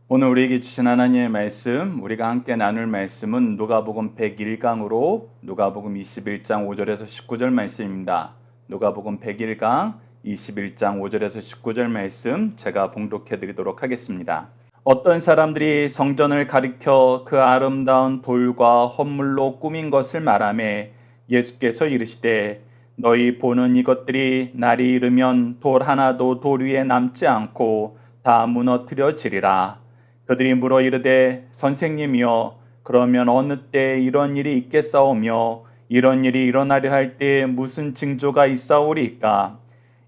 오늘 우리에게 주신 하나님의 말씀, 우리가 함께 나눌 말씀은 누가복음 101강으로 누가복음 21장 5절에서 19절 말씀입니다. 누가복음 101강 21장 5절에서 19절 말씀 제가 봉독해 드리도록 하겠습니다. 어떤 사람들이 성전을 가리켜 그 아름다운 돌과 헌물로 꾸민 것을 말하매 예수께서 이르시되 너희 보는 이것들이 날이 이르면 돌 하나도 돌 위에 남지 않고 다 무너뜨려지리라. 그들이 물어 이르되 선생님이여 그러면 어느 때 이런 일이 있겠사오며 이런 일이 일어나려 할 때 무슨 징조가 있사오리까?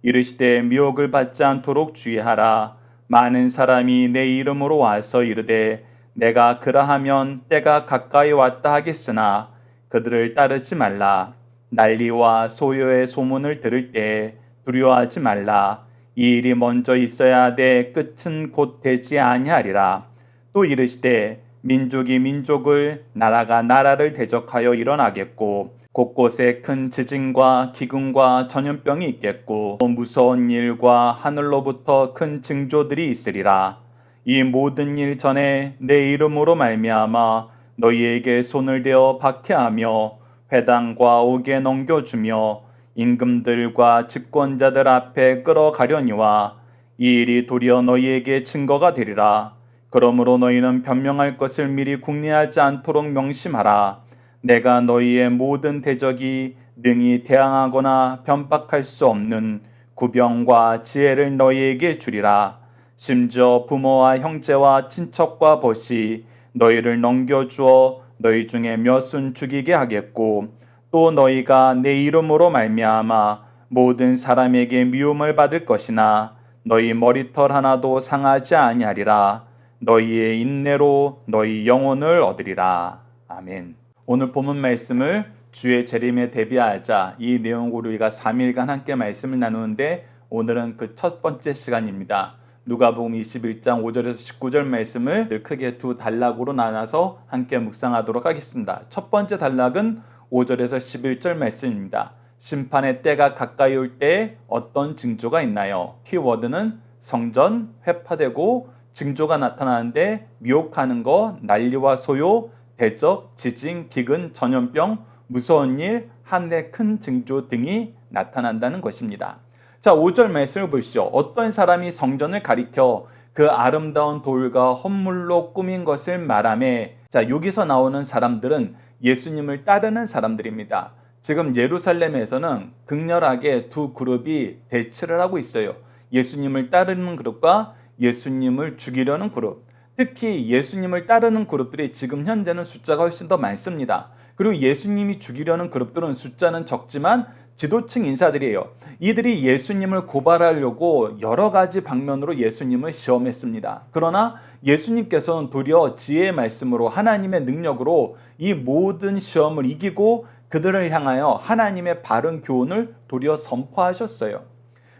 이르시되 미혹을 받지 않도록 주의하라. 많은 사람이 내 이름으로 와서 이르되 내가 그러하면 때가 가까이 왔다 하겠으나 그들을 따르지 말라. 난리와 소요의 소문을 들을 때 두려워하지 말라. 이 일이 먼저 있어야 하되 끝은 곧 되지 아니하리라. 또 이르시되 민족이 민족을 나라가 나라를 대적하여 일어나겠고 곳곳에 큰 지진과 기근과 전염병이 있겠고 무서운 일과 하늘로부터 큰 징조들이 있으리라. 이 모든 일 전에 내 이름으로 말미암아 너희에게 손을 대어 박해하며 회당과 옥에 넘겨주며 임금들과 집권자들 앞에 끌어가려니와 이 일이 도리어 너희에게 증거가 되리라. 그러므로 너희는 변명할 것을 미리 궁리하지 않도록 명심하라. 내가 너희의 모든 대적이 능히 대항하거나 변박할 수 없는 구병과 지혜를 너희에게 주리라. 심지어 부모와 형제와 친척과 벗이 너희를 넘겨주어 너희 중에 몇 순 죽이게 하겠고 또 너희가 내 이름으로 말미암아 모든 사람에게 미움을 받을 것이나 너희 머리털 하나도 상하지 아니하리라. 너희의 인내로 너희 영혼을 얻으리라. 아멘. 오늘 본문 말씀을 주의 재림에 대비하자 이 내용으로 우리가 3일간 함께 말씀을 나누는데 오늘은 그 첫 번째 시간입니다. 누가복음 21장 5절에서 19절 말씀을 크게 두 단락으로 나눠서 함께 묵상하도록 하겠습니다. 첫 번째 단락은 5절에서 11절 말씀입니다. 심판의 때가 가까이 올 때 어떤 징조가 있나요? 키워드는 성전 회파되고 징조가 나타나는데 미혹하는 거, 난리와 소요, 대적, 지진, 기근, 전염병, 무서운 일, 하늘의 큰 징조 등이 나타난다는 것입니다. 자, 5절 말씀을 보시죠. 어떤 사람이 성전을 가리켜 그 아름다운 돌과 헌물로 꾸민 것을 말하매, 자, 여기서 나오는 사람들은 예수님을 따르는 사람들입니다. 지금 예루살렘에서는 극렬하게 두 그룹이 대치를 하고 있어요. 예수님을 따르는 그룹과 예수님을 죽이려는 그룹, 특히 예수님을 따르는 그룹들이 지금 현재는 숫자가 훨씬 더 많습니다. 그리고 예수님이 죽이려는 그룹들은 숫자는 적지만 지도층 인사들이에요. 이들이 예수님을 고발하려고 여러 가지 방면으로 예수님을 시험했습니다. 그러나 예수님께서는 도리어 지혜의 말씀으로 하나님의 능력으로 이 모든 시험을 이기고 그들을 향하여 하나님의 바른 교훈을 도리어 선포하셨어요.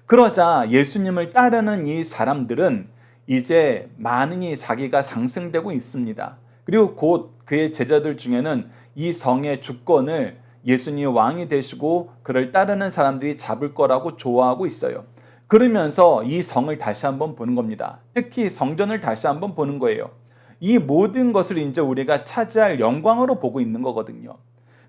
그러자 예수님을 따르는 이 사람들은 이제 많이 자기가 상승되고 있습니다. 그리고 곧 그의 제자들 중에는 이 성의 주권을 예수님이 왕이 되시고 그를 따르는 사람들이 잡을 거라고 좋아하고 있어요. 그러면서 이 성을 다시 한번 보는 겁니다. 특히 성전을 다시 한번 보는 거예요. 이 모든 것을 이제 우리가 차지할 영광으로 보고 있는 거거든요.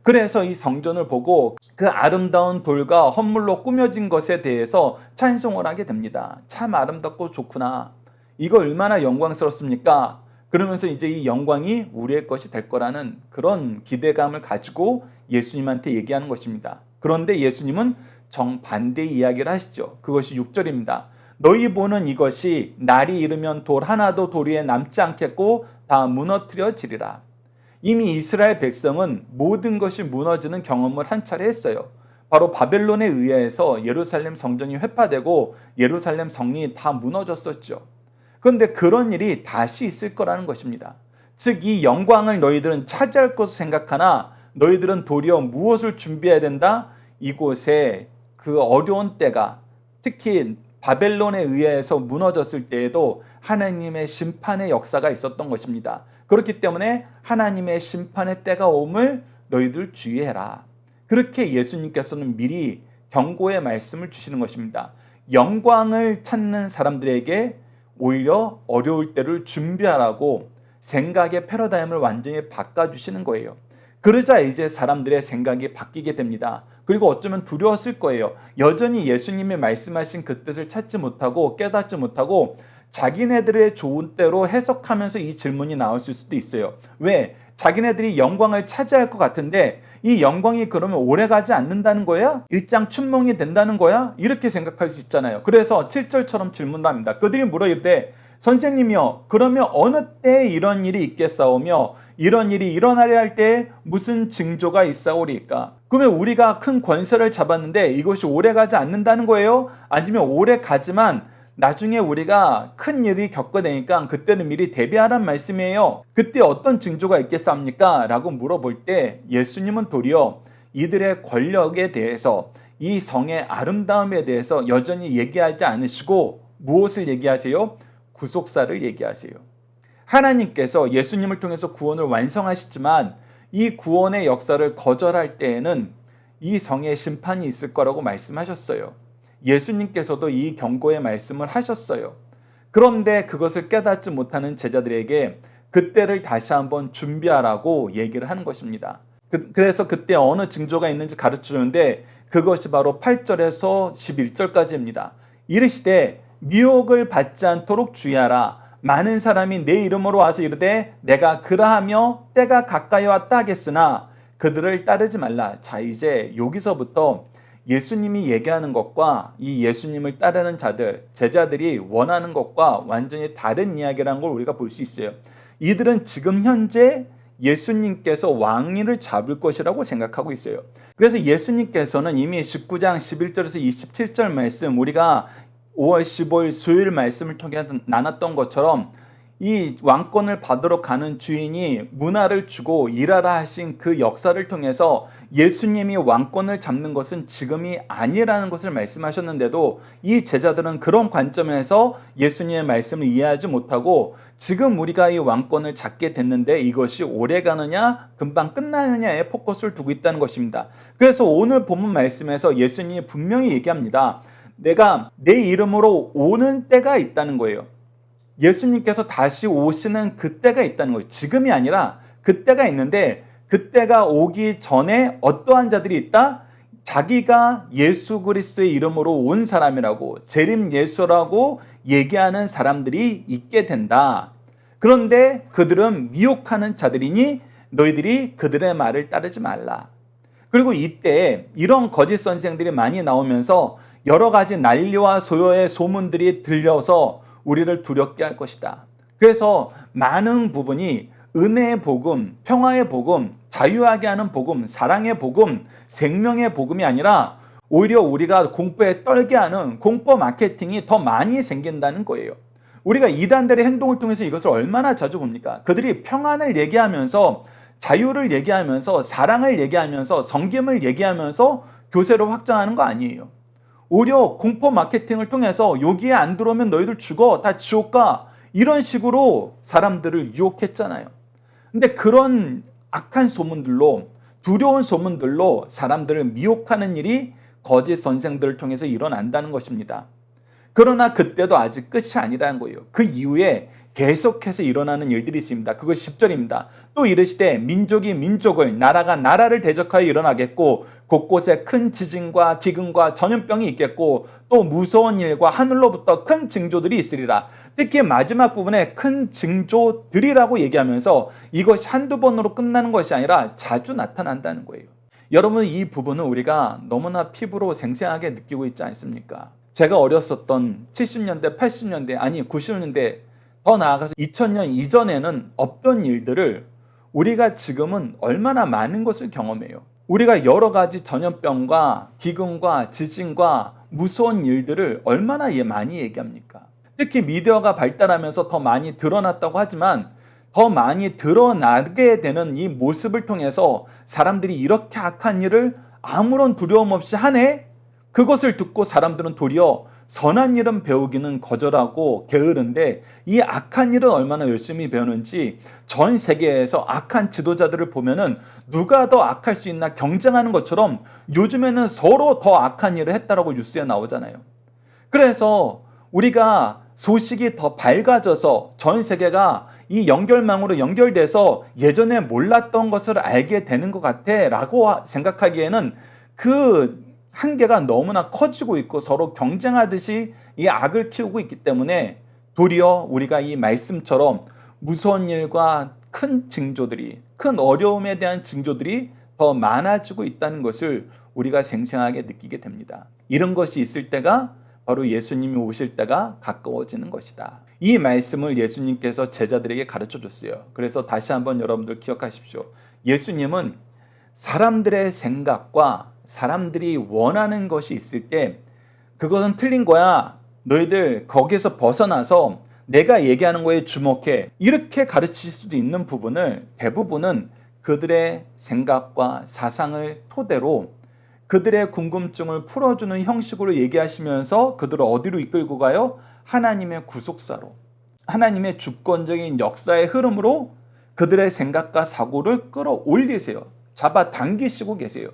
그래서 이 성전을 보고 그 아름다운 돌과 헌물로 꾸며진 것에 대해서 찬송을 하게 됩니다. 참 아름답고 좋구나. 이거 얼마나 영광스럽습니까? 그러면서 이제 이 영광이 우리의 것이 될 거라는 그런 기대감을 가지고 예수님한테 얘기하는 것입니다. 그런데 예수님은 정반대의 이야기를 하시죠. 그것이 6절입니다. 너희 보는 이것이 날이 이르면 돌 하나도 돌 위에 남지 않겠고 다 무너뜨려지리라. 이미 이스라엘 백성은 모든 것이 무너지는 경험을 한 차례 했어요. 바로 바벨론에 의해서 예루살렘 성전이 회파되고 예루살렘 성이 다 무너졌었죠. 그런데 그런 일이 다시 있을 거라는 것입니다. 즉 이 영광을 너희들은 차지할 것으로 생각하나 너희들은 도리어 무엇을 준비해야 된다? 이곳에 그 어려운 때가 특히 바벨론에 의해서 무너졌을 때에도 하나님의 심판의 역사가 있었던 것입니다. 그렇기 때문에 하나님의 심판의 때가 옴을 너희들 주의해라. 그렇게 예수님께서는 미리 경고의 말씀을 주시는 것입니다. 영광을 찾는 사람들에게 오히려 어려울 때를 준비하라고 생각의 패러다임을 완전히 바꿔주시는 거예요. 그러자 이제 사람들의 생각이 바뀌게 됩니다. 그리고 어쩌면 두려웠을 거예요. 여전히 예수님이 말씀하신 그 뜻을 찾지 못하고 깨닫지 못하고 자기네들의 좋은 대로 해석하면서 이 질문이 나올 수도 있어요. 왜? 자기네들이 영광을 차지할 것 같은데 이 영광이 그러면 오래가지 않는다는 거야? 일장춘몽이 된다는 거야? 이렇게 생각할 수 있잖아요. 그래서 7절처럼 질문을 합니다. 그들이 물어 이르되 선생님이여 그러면 어느 때에 이런 일이 있겠사오며 이런 일이 일어나려 할 때에 무슨 징조가 있사오리까? 그러면 우리가 큰 권세를 잡았는데 이것이 오래가지 않는다는 거예요? 아니면 오래가지만 나중에 우리가 큰 일이 겪어내니까 그때는 미리 대비하란 말씀이에요. 그때 어떤 징조가 있겠습니까? 라고 물어볼 때 예수님은 도리어 이들의 권력에 대해서 이 성의 아름다움에 대해서 여전히 얘기하지 않으시고 무엇을 얘기하세요? 구속사를 얘기하세요. 하나님께서 예수님을 통해서 구원을 완성하시지만 이 구원의 역사를 거절할 때에는 이 성에 심판이 있을 거라고 말씀하셨어요. 예수님께서도 이 경고의 말씀을 하셨어요. 그런데 그것을 깨닫지 못하는 제자들에게 그때를 다시 한번 준비하라고 얘기를 하는 것입니다. 그래서 그때 어느 징조가 있는지 가르쳐주는데 그것이 바로 8절에서 11절까지입니다. 이르시되 미혹을 받지 않도록 주의하라. 많은 사람이 내 이름으로 와서 이르되 내가 그라하며 때가 가까이 왔다 하겠으나 그들을 따르지 말라. 자, 이제 여기서부터 예수님이 얘기하는 것과 이 예수님을 따르는 자들, 제자들이 원하는 것과 완전히 다른 이야기라는 걸 우리가 볼 수 있어요. 이들은 지금 현재 예수님께서 왕위를 잡을 것이라고 생각하고 있어요. 그래서 예수님께서는 이미 19장 11절에서 27절 말씀, 우리가 5월 15일 수요일 말씀을 통해 나눴던 것처럼 이 왕권을 받으러 가는 주인이 문화를 주고 일하라 하신 그 역사를 통해서 예수님이 왕권을 잡는 것은 지금이 아니라는 것을 말씀하셨는데도 이 제자들은 그런 관점에서 예수님의 말씀을 이해하지 못하고 지금 우리가 이 왕권을 잡게 됐는데 이것이 오래 가느냐 금방 끝나느냐에 포커스를 두고 있다는 것입니다. 그래서 오늘 본문 말씀에서 예수님이 분명히 얘기합니다. 내가 내 이름으로 오는 때가 있다는 거예요. 예수님께서 다시 오시는 그때가 있다는 거예요. 지금이 아니라 그때가 있는데 그때가 오기 전에 어떠한 자들이 있다? 자기가 예수 그리스도의 이름으로 온 사람이라고 재림 예수라고 얘기하는 사람들이 있게 된다. 그런데 그들은 미혹하는 자들이니 너희들이 그들의 말을 따르지 말라. 그리고 이때 이런 거짓 선생들이 많이 나오면서 여러 가지 난리와 소요의 소문들이 들려서 우리를 두렵게 할 것이다. 그래서 많은 부분이 은혜의 복음, 평화의 복음, 자유하게 하는 복음, 사랑의 복음, 생명의 복음이 아니라 오히려 우리가 공포에 떨게 하는 공포 마케팅이 더 많이 생긴다는 거예요. 우리가 이단들의 행동을 통해서 이것을 얼마나 자주 봅니까? 그들이 평안을 얘기하면서 자유를 얘기하면서 사랑을 얘기하면서 섬김을 얘기하면서 교세를 확장하는 거 아니에요. 오히려 공포 마케팅을 통해서 여기에 안 들어오면 너희들 죽어, 다 지옥 가, 이런 식으로 사람들을 유혹했잖아요. 근데 그런 악한 소문들로, 두려운 소문들로 사람들을 미혹하는 일이 거짓 선생들을 통해서 일어난다는 것입니다. 그러나 그때도 아직 끝이 아니라는 거예요. 그 이후에 계속해서 일어나는 일들이 있습니다. 그것이 10절입니다. 또 이르시되 민족이 민족을, 나라가 나라를 대적하여 일어나겠고 곳곳에 큰 지진과 기근과 전염병이 있겠고 또 무서운 일과 하늘로부터 큰 징조들이 있으리라. 특히 마지막 부분에 큰 징조들이라고 얘기하면서 이것이 한두 번으로 끝나는 것이 아니라 자주 나타난다는 거예요. 여러분, 이 부분은 우리가 너무나 피부로 생생하게 느끼고 있지 않습니까? 제가 어렸었던 70년대, 80년대, 아니 90년대, 더 나아가서 2000년 이전에는 없던 일들을 우리가 지금은 얼마나 많은 것을 경험해요. 우리가 여러 가지 전염병과 기근과 지진과 무서운 일들을 얼마나 많이 얘기합니까? 특히 미디어가 발달하면서 더 많이 드러났다고 하지만 더 많이 드러나게 되는 이 모습을 통해서 사람들이 이렇게 악한 일을 아무런 두려움 없이 하네? 그것을 듣고 사람들은 도리어 선한 일은 배우기는 거절하고 게으른데 이 악한 일은 얼마나 열심히 배우는지 전 세계에서 악한 지도자들을 보면은 누가 더 악할 수 있나 경쟁하는 것처럼 요즘에는 서로 더 악한 일을 했다라고 뉴스에 나오잖아요. 그래서 우리가 소식이 더 밝아져서 전 세계가 이 연결망으로 연결돼서 예전에 몰랐던 것을 알게 되는 것 같아 라고 생각하기에는 그 한계가 너무나 커지고 있고 서로 경쟁하듯이 이 악을 키우고 있기 때문에 도리어 우리가 이 말씀처럼 무서운 일과 큰 징조들이, 큰 어려움에 대한 징조들이 더 많아지고 있다는 것을 우리가 생생하게 느끼게 됩니다. 이런 것이 있을 때가 바로 예수님이 오실 때가 가까워지는 것이다. 이 말씀을 예수님께서 제자들에게 가르쳐 줬어요. 그래서 다시 한번 여러분들 기억하십시오. 예수님은 사람들의 생각과 사람들이 원하는 것이 있을 때 그것은 틀린 거야. 너희들 거기서 벗어나서 내가 얘기하는 거에 주목해. 이렇게 가르칠 수도 있는 부분을 대부분은 그들의 생각과 사상을 토대로 그들의 궁금증을 풀어주는 형식으로 얘기하시면서 그들을 어디로 이끌고 가요? 하나님의 구속사로, 하나님의 주권적인 역사의 흐름으로 그들의 생각과 사고를 끌어올리세요. 잡아당기시고 계세요.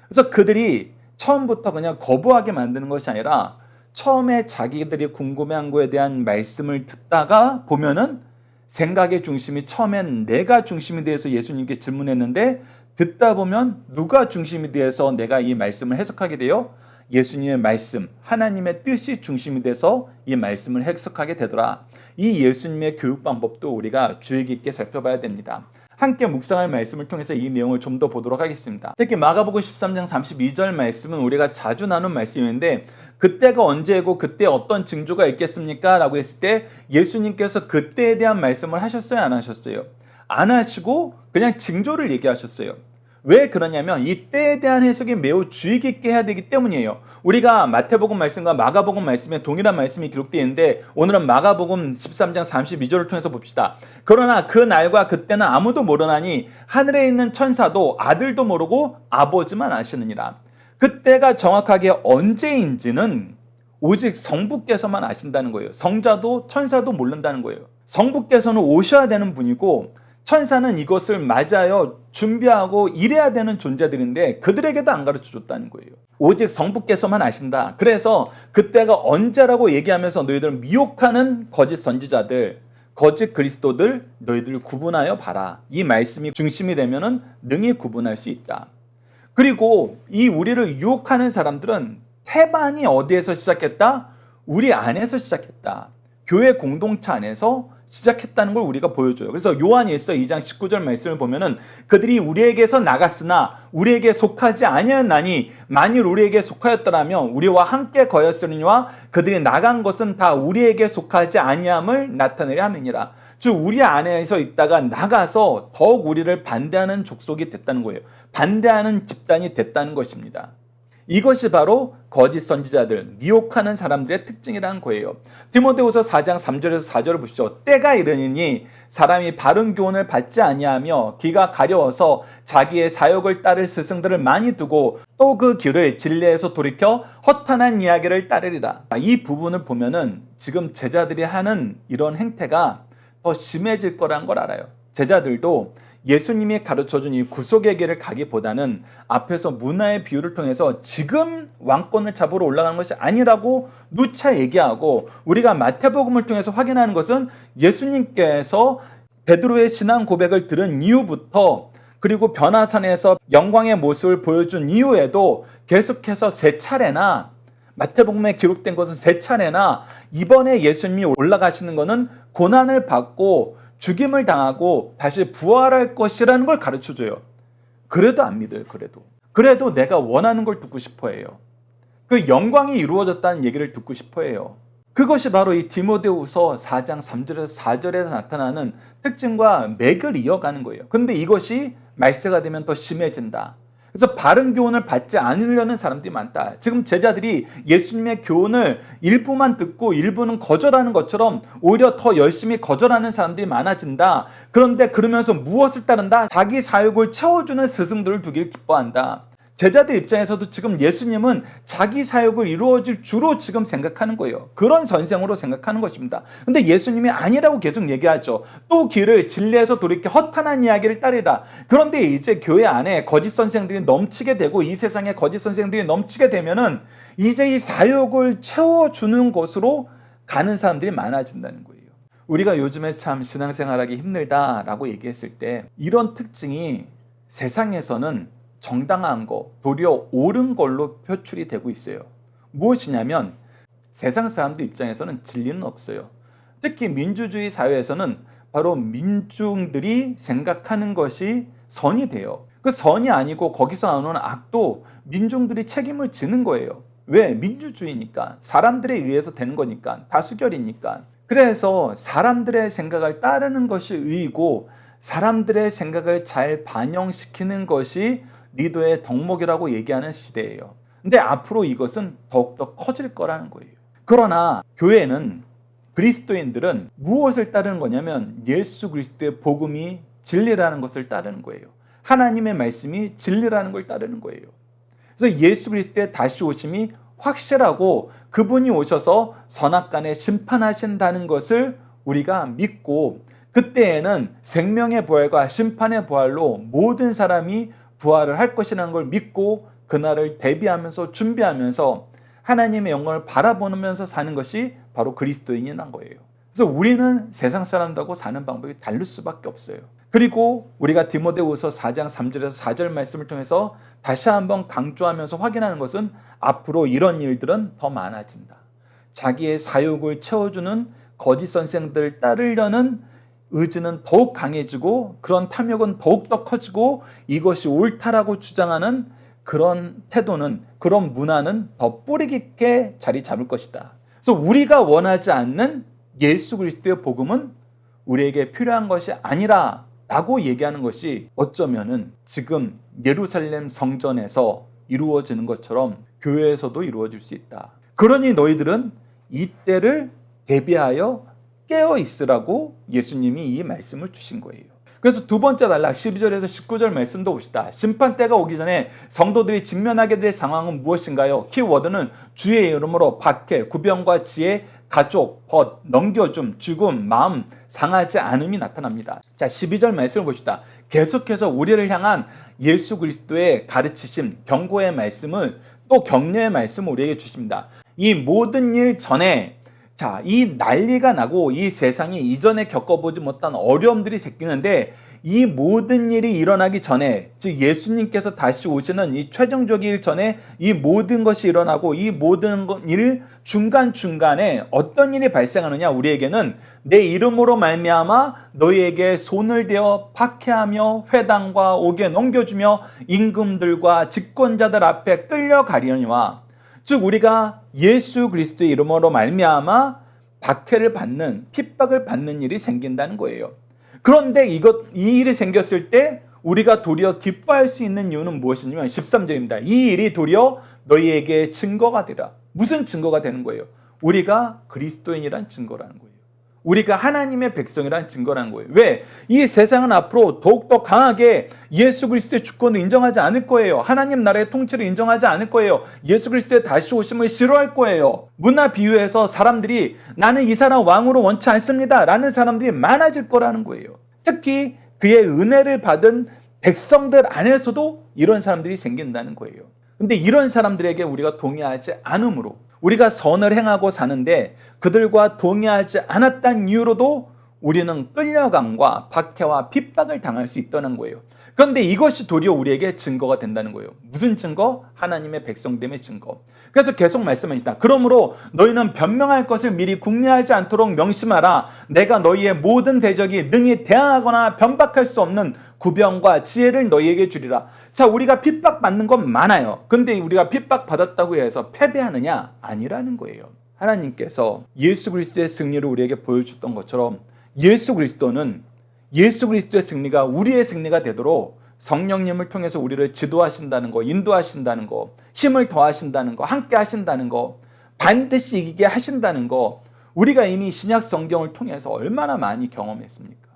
그래서 그들이 처음부터 그냥 거부하게 만드는 것이 아니라 처음에 자기들이 궁금해한 거에 대한 말씀을 듣다가 보면은 생각의 중심이 처음엔 내가 중심이 돼서 예수님께 질문했는데 듣다 보면 누가 중심이 돼서 내가 이 말씀을 해석하게 돼요? 예수님의 말씀, 하나님의 뜻이 중심이 돼서 이 말씀을 해석하게 되더라. 이 예수님의 교육 방법도 우리가 주의 깊게 살펴봐야 됩니다. 함께 묵상할 말씀을 통해서 이 내용을 좀 더 보도록 하겠습니다. 특히 마가복음 13장 32절 말씀은 우리가 자주 나눈 말씀인데 그때가 언제고 그때 어떤 징조가 있겠습니까? 라고 했을 때 예수님께서 그때에 대한 말씀을 하셨어요? 안 하셨어요? 안 하시고 그냥 징조를 얘기하셨어요. 왜 그러냐면 이 때에 대한 해석이 매우 주의 깊게 해야 되기 때문이에요. 우리가 마태복음 말씀과 마가복음 말씀에 동일한 말씀이 기록되어 있는데 오늘은 마가복음 13장 32절을 통해서 봅시다. 그러나 그 날과 그때는 아무도 모르나니 하늘에 있는 천사도 아들도 모르고 아버지만 아시느니라. 그때가 정확하게 언제인지는 오직 성부께서만 아신다는 거예요. 성자도 천사도 모른다는 거예요. 성부께서는 오셔야 되는 분이고 천사는 이것을 맞아요 준비하고 일해야 되는 존재들인데 그들에게도 안 가르쳐 줬다는 거예요. 오직 성부께서만 아신다. 그래서 그때가 언제라고 얘기하면서 너희들 미혹하는 거짓 선지자들, 거짓 그리스도들 너희들 구분하여 봐라. 이 말씀이 중심이 되면은 능히 구분할 수 있다. 그리고 이 우리를 유혹하는 사람들은 태반이 어디에서 시작했다? 우리 안에서 시작했다. 교회 공동체 안에서 시작했다는 걸 우리가 보여줘요. 그래서 요한일서 2장 19절 말씀을 보면은 그들이 우리에게서 나갔으나 우리에게 속하지 아니하였나니 만일 우리에게 속하였더라면 우리와 함께 거였으니와 그들이 나간 것은 다 우리에게 속하지 아니함을 나타내려 함이니라. 즉 우리 안에서 있다가 나가서 더욱 우리를 반대하는 족속이 됐다는 거예요. 반대하는 집단이 됐다는 것입니다. 이것이 바로 거짓 선지자들, 미혹하는 사람들의 특징이라는 거예요. 디모데후서 4장 3절에서 4절을 보시죠. 때가 이르니 사람이 바른 교훈을 받지 아니하며 귀가 가려워서 자기의 사욕을 따를 스승들을 많이 두고 또 그 귀를 진리에서 돌이켜 허탄한 이야기를 따르리라. 이 부분을 보면은 지금 제자들이 하는 이런 행태가 더 심해질 거라는 걸 알아요. 제자들도 예수님이 가르쳐준 이 구속의 길을 가기보다는 앞에서 문화의 비유를 통해서 지금 왕권을 잡으러 올라가는 것이 아니라고 누차 얘기하고 우리가 마태복음을 통해서 확인하는 것은 예수님께서 베드로의 신앙 고백을 들은 이후부터 그리고 변화산에서 영광의 모습을 보여준 이후에도 계속해서 세 차례나 마태복음에 기록된 것은 세 차례나 이번에 예수님이 올라가시는 것은 고난을 받고 죽임을 당하고 다시 부활할 것이라는 걸 가르쳐줘요. 그래도 안 믿어요. 그래도 내가 원하는 걸 듣고 싶어 해요. 그 영광이 이루어졌다는 얘기를 듣고 싶어 해요. 그것이 바로 이 디모데후서 4장 3절에서 4절에서 나타나는 특징과 맥을 이어가는 거예요. 근데 이것이 말세가 되면 더 심해진다. 그래서 바른 교훈을 받지 않으려는 사람들이 많다. 지금 제자들이 예수님의 교훈을 일부만 듣고 일부는 거절하는 것처럼 오히려 더 열심히 거절하는 사람들이 많아진다. 그런데 그러면서 무엇을 따른다? 자기 사욕을 채워주는 스승들을 두길 기뻐한다. 제자들 입장에서도 지금 예수님은 자기 사역을 이루어질 주로 지금 생각하는 거예요. 그런 선생으로 생각하는 것입니다. 근데 예수님이 아니라고 계속 얘기하죠. 또 길을 진리에서 돌이켜 허탄한 이야기를 따르라. 그런데 이제 교회 안에 거짓 선생들이 넘치게 되고 이 세상에 거짓 선생들이 넘치게 되면은 이제 이 사역을 채워주는 것으로 가는 사람들이 많아진다는 거예요. 우리가 요즘에 참 신앙생활하기 힘들다라고 얘기했을 때 이런 특징이 세상에서는 정당한 거, 도리어 옳은 걸로 표출이 되고 있어요. 무엇이냐면 세상 사람들 입장에서는 진리는 없어요. 특히 민주주의 사회에서는 바로 민중들이 생각하는 것이 선이 돼요. 그 선이 아니고 거기서 나오는 악도 민중들이 책임을 지는 거예요. 왜? 민주주의니까. 사람들에 의해서 되는 거니까. 다수결이니까. 그래서 사람들의 생각을 따르는 것이 의이고 사람들의 생각을 잘 반영시키는 것이 리더의 덕목이라고 얘기하는 시대예요. 근데 앞으로 이것은 더욱더 커질 거라는 거예요. 그러나 교회는 그리스도인들은 무엇을 따르는 거냐면 예수 그리스도의 복음이 진리라는 것을 따르는 거예요. 하나님의 말씀이 진리라는 걸 따르는 거예요. 그래서 예수 그리스도의 다시 오심이 확실하고 그분이 오셔서 선악간에 심판하신다는 것을 우리가 믿고 그때에는 생명의 부활과 심판의 부활로 모든 사람이 부활을 할 것이라는 걸 믿고 그날을 대비하면서 준비하면서 하나님의 영광을 바라보면서 사는 것이 바로 그리스도인이란 거예요. 그래서 우리는 세상 사람들하고 사는 방법이 다를 수밖에 없어요. 그리고 우리가 디모데후서 4장 3절에서 4절 말씀을 통해서 다시 한번 강조하면서 확인하는 것은 앞으로 이런 일들은 더 많아진다. 자기의 사욕을 채워주는 거짓 선생들을 따르려는 의지는 더욱 강해지고 그런 탐욕은 더욱더 커지고 이것이 옳다라고 주장하는 그런 태도는 그런 문화는 더 뿌리 깊게 자리 잡을 것이다. 그래서 우리가 원하지 않는 예수 그리스도의 복음은 우리에게 필요한 것이 아니라 라고 얘기하는 것이 어쩌면은 지금 예루살렘 성전에서 이루어지는 것처럼 교회에서도 이루어질 수 있다. 그러니 너희들은 이때를 대비하여 깨어 있으라고 예수님이 이 말씀을 주신 거예요. 그래서 두 번째 단락 12절에서 19절 말씀도 봅시다. 심판 때가 오기 전에 성도들이 직면하게 될 상황은 무엇인가요? 키워드는 주의 이름으로 박해, 구병과 지혜, 가족, 벗, 넘겨줌, 죽음, 마음 상하지 않음이 나타납니다. 자, 12절 말씀을 봅시다. 계속해서 우리를 향한 예수 그리스도의 가르치심, 경고의 말씀을 또 격려의 말씀을 우리에게 주십니다. 이 모든 일 전에 자, 이 난리가 나고 이 세상이 이전에 겪어보지 못한 어려움들이 생기는데 이 모든 일이 일어나기 전에 즉 예수님께서 다시 오시는 이 최종적인 일 전에 이 모든 것이 일어나고 이 모든 일 중간중간에 어떤 일이 발생하느냐 우리에게는 내 이름으로 말미암아 너희에게 손을 대어 박해하며 회당과 옥에 넘겨주며 임금들과 집권자들 앞에 끌려가려니와 즉 우리가 예수 그리스도의 이름으로 말미암아 박해를 받는 핍박을 받는 일이 생긴다는 거예요. 그런데 이 일이 생겼을 때 우리가 도리어 기뻐할 수 있는 이유는 무엇이냐면 13절입니다. 이 일이 도리어 너희에게 증거가 되라. 무슨 증거가 되는 거예요? 우리가 그리스도인이란 증거라는 거예요. 우리가 하나님의 백성이란 증거라는 거예요. 왜? 이 세상은 앞으로 더욱더 강하게 예수 그리스도의 주권을 인정하지 않을 거예요. 하나님 나라의 통치를 인정하지 않을 거예요. 예수 그리스도의 다시 오심을 싫어할 거예요. 문화 비유에서 사람들이 나는 이 사람 왕으로 원치 않습니다 라는 사람들이 많아질 거라는 거예요. 특히 그의 은혜를 받은 백성들 안에서도 이런 사람들이 생긴다는 거예요. 근데 이런 사람들에게 우리가 동의하지 않으므로 우리가 선을 행하고 사는데 그들과 동의하지 않았다는 이유로도 우리는 끌려감과 박해와 핍박을 당할 수 있다는 거예요. 그런데 이것이 도리어 우리에게 증거가 된다는 거예요. 무슨 증거? 하나님의 백성됨의 증거. 그래서 계속 말씀하시다. 그러므로 너희는 변명할 것을 미리 궁리하지 않도록 명심하라. 내가 너희의 모든 대적이 능히 대항하거나 변박할 수 없는 구병과 지혜를 너희에게 주리라. 자, 우리가 핍박받는 건 많아요. 근데 우리가 핍박받았다고 해서 패배하느냐? 아니라는 거예요. 하나님께서 예수 그리스도의 승리를 우리에게 보여줬던 것처럼 예수 그리스도의 승리가 우리의 승리가 되도록 성령님을 통해서 우리를 지도하신다는 거, 인도하신다는 거, 힘을 더하신다는 거, 함께 하신다는 거, 반드시 이기게 하신다는 거 우리가 이미 신약 성경을 통해서 얼마나 많이 경험했습니까?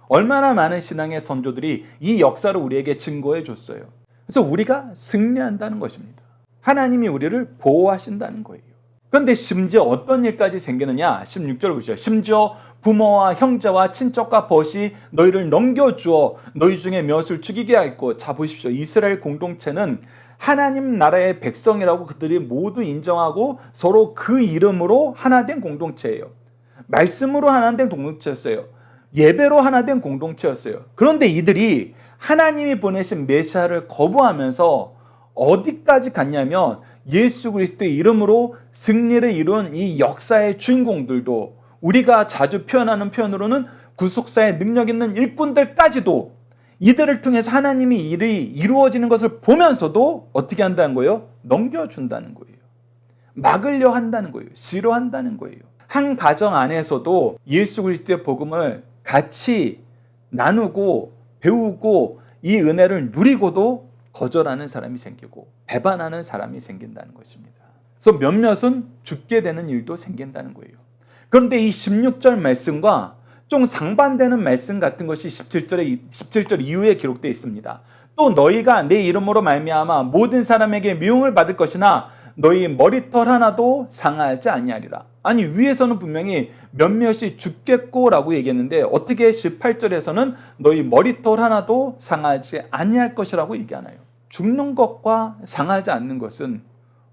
얼마나 많은 신앙의 선조들이 이 역사를 우리에게 증거해 줬어요. 그래서 우리가 승리한다는 것입니다. 하나님이 우리를 보호하신다는 거예요. 그런데 심지어 어떤 일까지 생기느냐? 16절 보시죠. 심지어 부모와 형제와 친척과 벗이 너희를 넘겨주어 너희 중에 몇을 죽이게 하였고, 자 보십시오. 이스라엘 공동체는 하나님 나라의 백성이라고 그들이 모두 인정하고 서로 그 이름으로 하나 된 공동체예요. 말씀으로 하나 된 공동체였어요. 예배로 하나 된 공동체였어요. 그런데 이들이 하나님이 보내신 메시아를 거부하면서 어디까지 갔냐면 예수 그리스도의 이름으로 승리를 이룬 이 역사의 주인공들도, 우리가 자주 표현하는 표현으로는 구속사의 능력 있는 일꾼들까지도 이들을 통해서 하나님이 일이 이루어지는 것을 보면서도 어떻게 한다는 거예요? 넘겨준다는 거예요. 막으려 한다는 거예요. 싫어한다는 거예요. 한 가정 안에서도 예수 그리스도의 복음을 같이 나누고 배우고 이 은혜를 누리고도 거절하는 사람이 생기고 배반하는 사람이 생긴다는 것입니다. 그래서 몇몇은 죽게 되는 일도 생긴다는 거예요. 그런데 이 16절 말씀과 좀 상반되는 말씀 같은 것이 17절 이후에 기록되어 있습니다. 또 너희가 내 이름으로 말미암아 모든 사람에게 미움을 받을 것이나 너희 머리털 하나도 상하지 아니하리라. 아니, 위에서는 분명히 몇몇이 죽겠고라고 얘기했는데 어떻게 18절에서는 너희 머리털 하나도 상하지 아니할 것이라고 얘기하나요? 죽는 것과 상하지 않는 것은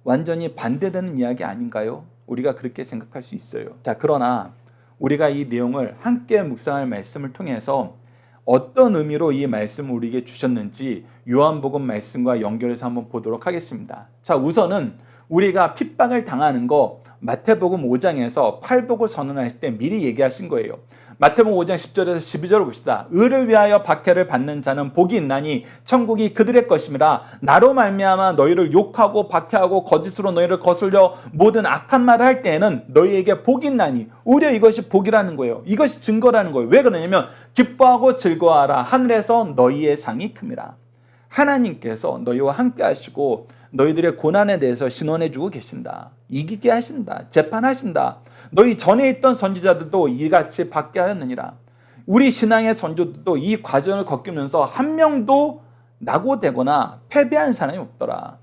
완전히 반대되는 이야기 아닌가요? 우리가 그렇게 생각할 수 있어요. 자, 그러나 우리가 이 내용을 함께 묵상할 말씀을 통해서 어떤 의미로 이 말씀을 우리에게 주셨는지 요한복음 말씀과 연결해서 한번 보도록 하겠습니다. 자, 우선은 우리가 핍박을 당하는 거 마태복음 5장에서 팔복을 선언할 때 미리 얘기하신 거예요. 마태복음 5장 10절에서 12절을 봅시다. 의를 위하여 박해를 받는 자는 복이 있나니 천국이 그들의 것임이라. 나로 말미암아 너희를 욕하고 박해하고 거짓으로 너희를 거슬려 모든 악한 말을 할 때에는 너희에게 복이 있나니. 오히려 이것이 복이라는 거예요. 이것이 증거라는 거예요. 왜 그러냐면 기뻐하고 즐거워하라. 하늘에서 너희의 상이 큼이라. 하나님께서 너희와 함께 하시고 너희들의 고난에 대해서 신원해 주고 계신다. 이기게 하신다. 재판하신다. 너희 전에 있던 선지자들도 이같이 받게 하였느니라. 우리 신앙의 선조들도 이 과정을 겪으면서 한 명도 낙오되거나 패배한 사람이 없더라.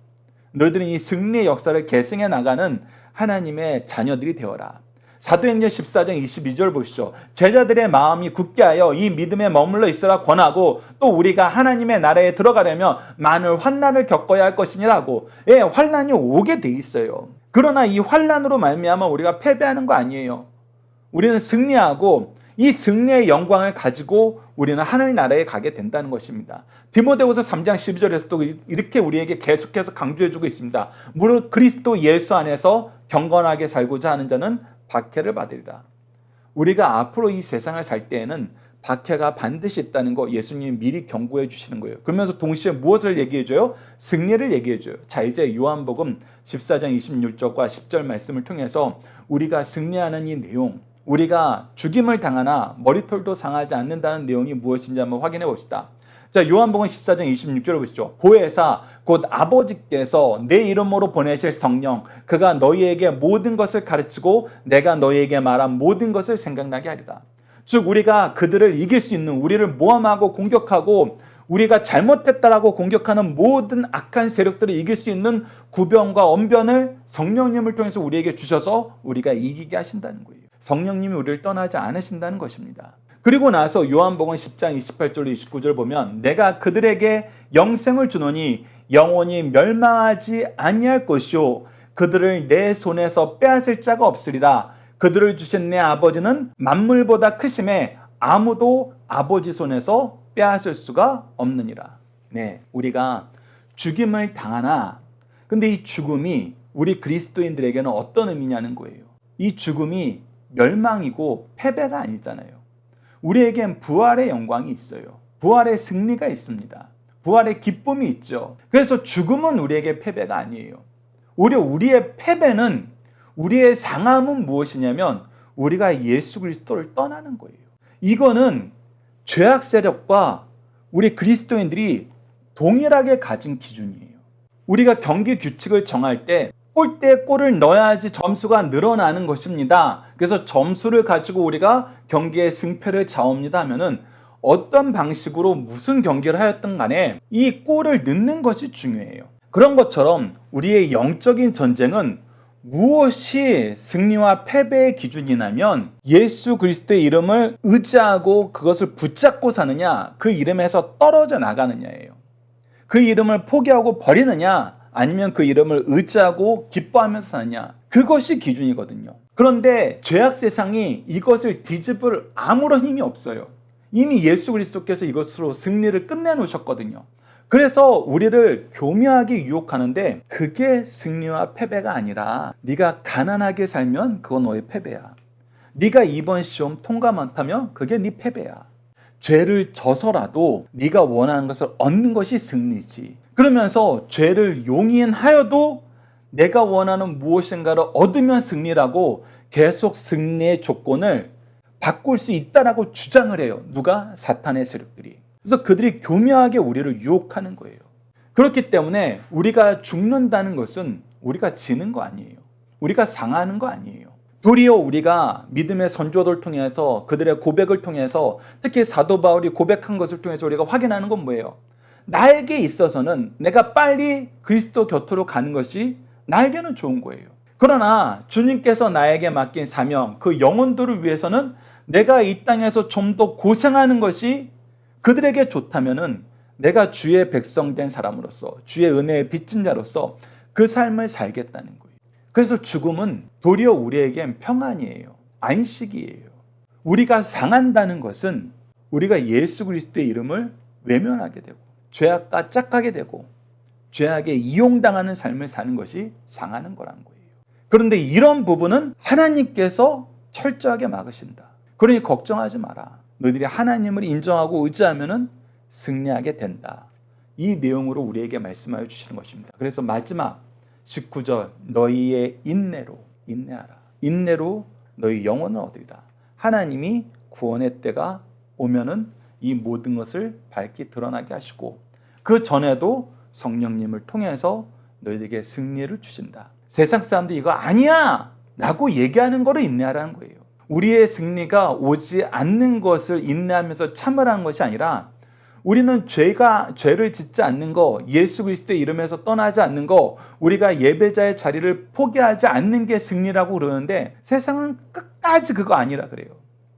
너희들은 이 승리의 역사를 계승해 나가는 하나님의 자녀들이 되어라. 사도행전 14장 22절 보시죠. 제자들의 마음이 굳게 하여 이 믿음에 머물러 있으라 권하고 또 우리가 하나님의 나라에 들어가려면 많은 환난을 겪어야 할 것이니라고. 예, 환난이 오게 돼 있어요. 그러나 이 환난으로 말미암아 우리가 패배하는 거 아니에요. 우리는 승리하고 이 승리의 영광을 가지고 우리는 하늘 나라에 가게 된다는 것입니다. 디모데후서 3장 12절에서 또 이렇게 우리에게 계속해서 강조해주고 있습니다. 무릇 그리스도 예수 안에서 경건하게 살고자 하는 자는 박해를 받으리라. 우리가 앞으로 이 세상을 살 때에는 박해가 반드시 있다는 거 예수님이 미리 경고해 주시는 거예요. 그러면서 동시에 무엇을 얘기해 줘요? 승리를 얘기해 줘요. 자, 이제 요한복음 14장 26절과 10절 말씀을 통해서 우리가 승리하는 이 내용, 우리가 죽임을 당하나 머리털도 상하지 않는다는 내용이 무엇인지 한번 확인해 봅시다. 자, 요한복음 14장 26절을 보시죠. 보혜사 곧 아버지께서 내 이름으로 보내실 성령 그가 너희에게 모든 것을 가르치고 내가 너희에게 말한 모든 것을 생각나게 하리라. 즉 우리가 그들을 이길 수 있는, 우리를 모함하고 공격하고 우리가 잘못했다라고 공격하는 모든 악한 세력들을 이길 수 있는 구변과 언변을 성령님을 통해서 우리에게 주셔서 우리가 이기게 하신다는 거예요. 성령님이 우리를 떠나지 않으신다는 것입니다. 그리고 나서 요한복음 10장 28절 29절 보면 내가 그들에게 영생을 주노니 영원히 멸망하지 아니할 것이요 그들을 내 손에서 빼앗을 자가 없으리라. 그들을 주신 내 아버지는 만물보다 크심에 아무도 아버지 손에서 빼앗을 수가 없느니라. 네, 우리가 죽임을 당하나 근데 이 죽음이 우리 그리스도인들에게는 어떤 의미냐는 거예요. 이 죽음이 멸망이고 패배가 아니잖아요. 우리에겐 부활의 영광이 있어요. 부활의 승리가 있습니다. 부활의 기쁨이 있죠. 그래서 죽음은 우리에게 패배가 아니에요. 오히려 우리의 패배는, 우리의 상함은 무엇이냐면 우리가 예수 그리스도를 떠나는 거예요. 이거는 죄악 세력과 우리 그리스도인들이 동일하게 가진 기준이에요. 우리가 경기 규칙을 정할 때 골대에 골을 넣어야지 점수가 늘어나는 것입니다. 그래서 점수를 가지고 우리가 경기의 승패를 좌웁니다 하면은 어떤 방식으로 무슨 경기를 하였든 간에 이 골을 넣는 것이 중요해요. 그런 것처럼 우리의 영적인 전쟁은 무엇이 승리와 패배의 기준이냐면 예수 그리스도의 이름을 의지하고 그것을 붙잡고 사느냐, 그 이름에서 떨어져 나가느냐예요. 그 이름을 포기하고 버리느냐, 아니면 그 이름을 의지하고 기뻐하면서 사느냐, 그것이 기준이거든요. 그런데 죄악 세상이 이것을 뒤집을 아무런 힘이 없어요. 이미 예수 그리스도께서 이것으로 승리를 끝내놓으셨거든요. 그래서 우리를 교묘하게 유혹하는데, 그게 승리와 패배가 아니라 네가 가난하게 살면 그건 너의 패배야. 네가 이번 시험 통과 못하면 그게 네 패배야. 죄를 져서라도 네가 원하는 것을 얻는 것이 승리지. 그러면서 죄를 용인하여도 내가 원하는 무엇인가를 얻으면 승리라고 계속 승리의 조건을 바꿀 수 있다라고 주장을 해요. 누가? 사탄의 세력들이. 그래서 그들이 교묘하게 우리를 유혹하는 거예요. 그렇기 때문에 우리가 죽는다는 것은 우리가 지는 거 아니에요. 우리가 상하는 거 아니에요. 도리어 우리가 믿음의 선조들 통해서, 그들의 고백을 통해서, 특히 사도 바울이 고백한 것을 통해서 우리가 확인하는 건 뭐예요? 나에게 있어서는 내가 빨리 그리스도 곁으로 가는 것이 나에게는 좋은 거예요. 그러나 주님께서 나에게 맡긴 사명, 그 영혼들을 위해서는 내가 이 땅에서 좀 더 고생하는 것이 그들에게 좋다면은 내가 주의 백성된 사람으로서, 주의 은혜의 빚진 자로서 그 삶을 살겠다는 거예요. 그래서 죽음은 도리어 우리에겐 평안이에요. 안식이에요. 우리가 상한다는 것은 우리가 예수 그리스도의 이름을 외면하게 되고, 죄악과 짝하게 되고, 죄악에 이용당하는 삶을 사는 것이 상하는 거란 거예요. 그런데 이런 부분은 하나님께서 철저하게 막으신다. 그러니 걱정하지 마라. 너희들이 하나님을 인정하고 의지하면 승리하게 된다. 이 내용으로 우리에게 말씀하여 주시는 것입니다. 그래서 마지막 19절, 너희의 인내로 인내하라. 인내로 너희 영혼을 얻으리라. 하나님이 구원의 때가 오면은 이 모든 것을 밝히 드러나게 하시고, 그 전에도 성령님을 통해서 너희에게 승리를 주신다. 세상 사람들이 이거 아니야 라고 얘기하는 거를 인내하라는 거예요. 우리의 승리가 오지 않는 것을 인내하면서 참으라는 것이 아니라, 우리는 죄를 짓지 않는 거, 예수 그리스도의 이름에서 떠나지 않는 거, 우리가 예배자의 자리를 포기하지 않는 게 승리라고 그러는데, 세상은 끝까지 그거 아니라 그래요.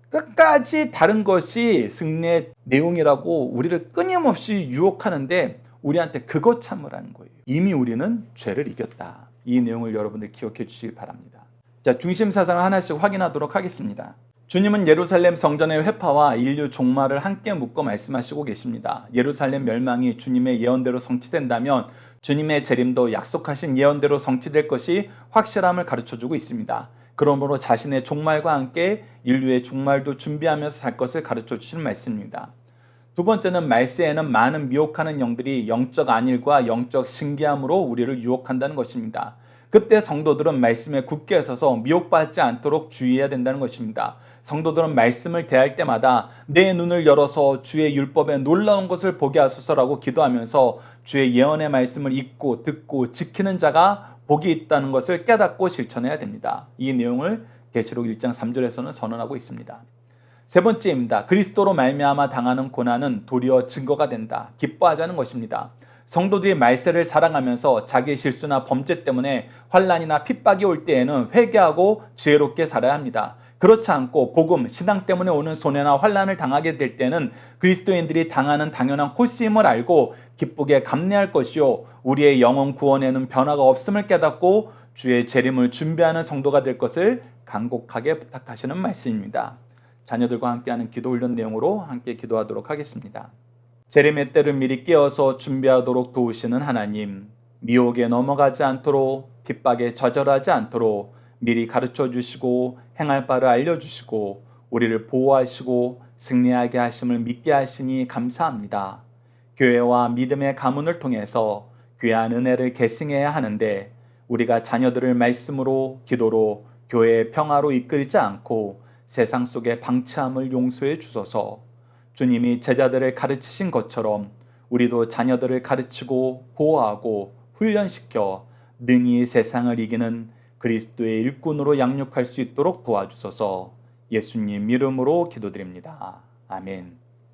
끝까지 다른 것이 승리의 내용이라고 우리를 끊임없이 유혹하는데, 우리한테 그것 참으라는 거예요. 이미 우리는 죄를 이겼다. 이 내용을 여러분들 기억해 주시기 바랍니다. 자, 중심 사상을 하나씩 확인하도록 하겠습니다. 주님은 예루살렘 성전의 회파와 인류 종말을 함께 묶어 말씀하시고 계십니다. 예루살렘 멸망이 주님의 예언대로 성취된다면 주님의 재림도 약속하신 예언대로 성취될 것이 확실함을 가르쳐주고 있습니다. 그러므로 자신의 종말과 함께 인류의 종말도 준비하면서 살 것을 가르쳐 주시는 말씀입니다. 두 번째는 말세에는 많은 미혹하는 영들이 영적 안일과 영적 신기함으로 우리를 유혹한다는 것입니다. 그때 성도들은 말씀에 굳게 서서 미혹받지 않도록 주의해야 된다는 것입니다. 성도들은 말씀을 대할 때마다 내 눈을 열어서 주의 율법에 놀라운 것을 보게 하소서라고 기도하면서 주의 예언의 말씀을 읽고 듣고 지키는 자가 복이 있다는 것을 깨닫고 실천해야 됩니다. 이 내용을 계시록 1장 3절에서는 선언하고 있습니다. 세 번째입니다. 그리스도로 말미암아 당하는 고난은 도리어 증거가 된다. 기뻐하자는 것입니다. 성도들이 말세를 사랑하면서 자기 실수나 범죄 때문에 환난이나 핍박이 올 때에는 회개하고 지혜롭게 살아야 합니다. 그렇지 않고 복음, 신앙 때문에 오는 손해나 환난을 당하게 될 때는 그리스도인들이 당하는 당연한 코스임을 알고 기쁘게 감내할 것이요, 우리의 영혼 구원에는 변화가 없음을 깨닫고 주의 재림을 준비하는 성도가 될 것을 간곡하게 부탁하시는 말씀입니다. 자녀들과 함께하는 기도 훈련 내용으로 함께 기도하도록 하겠습니다. 재림의 때를 미리 깨어서 준비하도록 도우시는 하나님, 미혹에 넘어가지 않도록, 핍박에 좌절하지 않도록 미리 가르쳐 주시고 행할 바를 알려주시고 우리를 보호하시고 승리하게 하심을 믿게 하시니 감사합니다. 교회와 믿음의 가문을 통해서 귀한 은혜를 계승해야 하는데, 우리가 자녀들을 말씀으로, 기도로, 교회의 평화로 이끌지 않고 세상 속의 방치함을 용서해 주소서. 주님이 제자들을 가르치신 것처럼 우리도 자녀들을 가르치고 보호하고 훈련시켜 능히 세상을 이기는 그리스도의 일꾼으로 양육할 수 있도록 도와주소서. 예수님 이름으로 기도드립니다. 아멘.